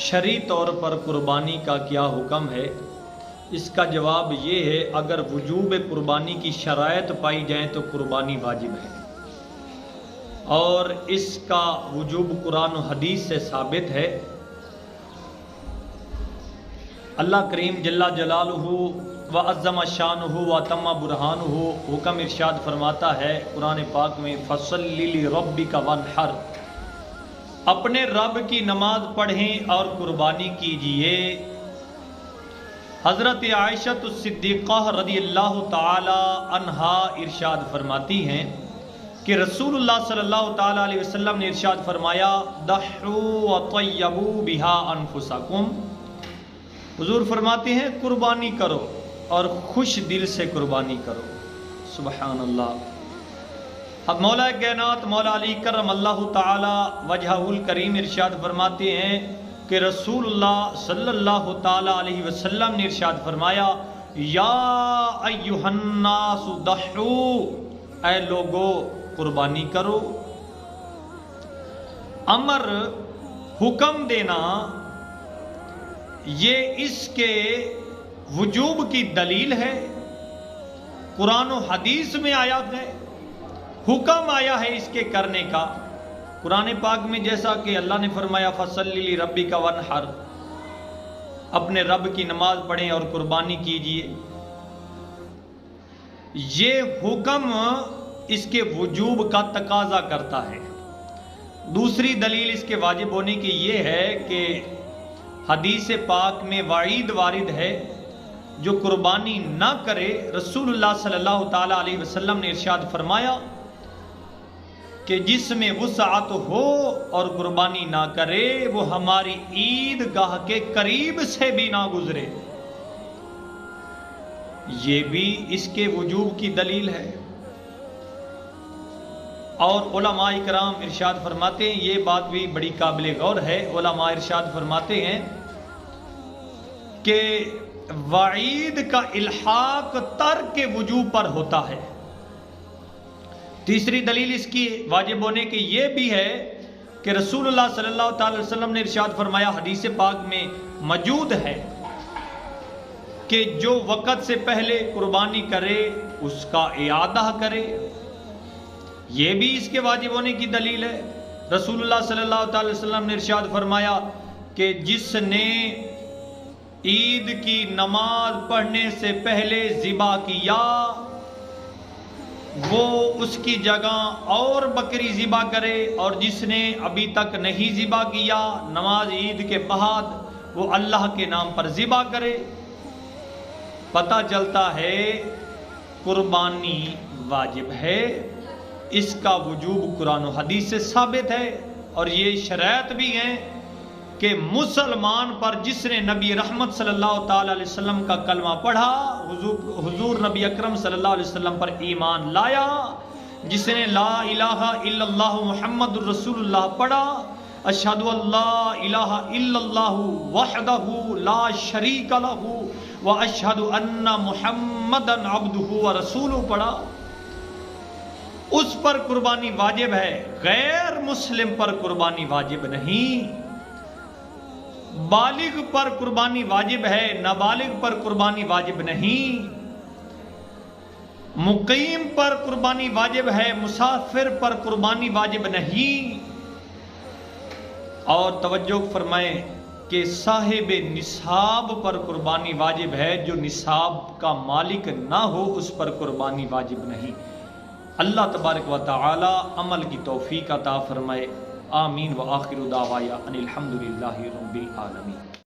شرعی طور پر قربانی کا کیا حکم ہے؟ اس کا جواب یہ ہے، اگر وجوب قربانی کی شرائط پائی جائیں تو قربانی واجب ہے، اور اس کا وجوب قرآن و حدیث سے ثابت ہے۔ اللہ کریم جل جلالہ وعظم شانہ واتم برہانہ حکم ارشاد فرماتا ہے قرآن پاک میں، فصلی لربک وانحر، اپنے رب کی نماز پڑھیں اور قربانی کیجئے۔ حضرت عائشہ الصدیقہ رضی اللہ تعالی عنہا ارشاد فرماتی ہیں کہ رسول اللہ صلی اللہ تعالی علیہ وسلم نے ارشاد فرمایا، ضحوا وطیبوا بہا انفسکم، حضور فرماتے ہیں قربانی کرو اور خوش دل سے قربانی کرو۔ سبحان اللہ۔ اب مولا کائنات مولا علی کرم اللہ تعالی وجہہ الکریم ارشاد فرماتے ہیں کہ رسول اللہ صلی اللہ تعالی علیہ وسلم نے ارشاد فرمایا، یا ایہا الناس ضحوا، اے لوگو قربانی کرو۔ امر حکم دینا یہ اس کے وجوب کی دلیل ہے، قرآن و حدیث میں آیا ہے، حکم آیا ہے اس کے کرنے کا۔ قرآن پاک میں جیسا کہ اللہ نے فرمایا، فصلی لربک وانحر، اپنے رب کی نماز پڑھیں اور قربانی کیجئے، یہ حکم اس کے وجوب کا تقاضا کرتا ہے۔ دوسری دلیل اس کے واجب ہونے کی یہ ہے کہ حدیث پاک میں وعید وارد ہے، جو قربانی نہ کرے، رسول اللہ صلی اللہ تعالی علیہ وسلم نے ارشاد فرمایا کہ جس میں وسعت ہو اور قربانی نہ کرے، وہ ہماری عید گاہ کے قریب سے بھی نہ گزرے۔ یہ بھی اس کے وجوب کی دلیل ہے۔ اور علماء کرام ارشاد فرماتے ہیں، یہ بات بھی بڑی قابل غور ہے، علماء ارشاد فرماتے ہیں کہ وعید کا الحاق ترک وجوب پر ہوتا ہے۔ تیسری دلیل اس کی واجب ہونے کی یہ بھی ہے کہ رسول اللہ صلی اللہ تعالی وسلم نے ارشاد فرمایا، حدیث پاک میں موجود ہے کہ جو وقت سے پہلے قربانی کرے اس کا اعادہ کرے، یہ بھی اس کے واجب ہونے کی دلیل ہے۔ رسول اللہ صلی اللہ تعالی وسلم نے ارشاد فرمایا کہ جس نے عید کی نماز پڑھنے سے پہلے ذبح کیا، وہ اس کی جگہ اور بکری ذبح کرے، اور جس نے ابھی تک نہیں ذبح کیا نماز عید کے بعد، وہ اللہ کے نام پر ذبح کرے۔ پتہ چلتا ہے قربانی واجب ہے، اس کا وجوب قرآن و حدیث سے ثابت ہے، اور یہ شرائط بھی ہیں کہ مسلمان پر جس نے نبی رحمت صلی اللہ تعالی علیہ وسلم کا کلمہ پڑھا، حضور نبی اکرم صلی اللہ علیہ وسلم پر ایمان لایا، جس نے لا الہ الا اللہ محمد الرسول اللہ پڑھا، اشہد ان لا الہ الا اللہ وحدہ لا شریک لہ واشہد ان محمدا عبدہ ورسولہ پڑھا، اس پر قربانی واجب ہے، غیر مسلم پر قربانی واجب نہیں۔ بالغ پر قربانی واجب ہے، نابالغ پر قربانی واجب نہیں۔ مقیم پر قربانی واجب ہے، مسافر پر قربانی واجب نہیں۔ اور توجہ فرمائیں کہ صاحب نصاب پر قربانی واجب ہے، جو نصاب کا مالک نہ ہو اس پر قربانی واجب نہیں۔ اللہ تبارک و تعالی عمل کی توفیق عطا فرمائے، آمین۔ وآخر دعوایا ان الحمدللہ رب العالمین۔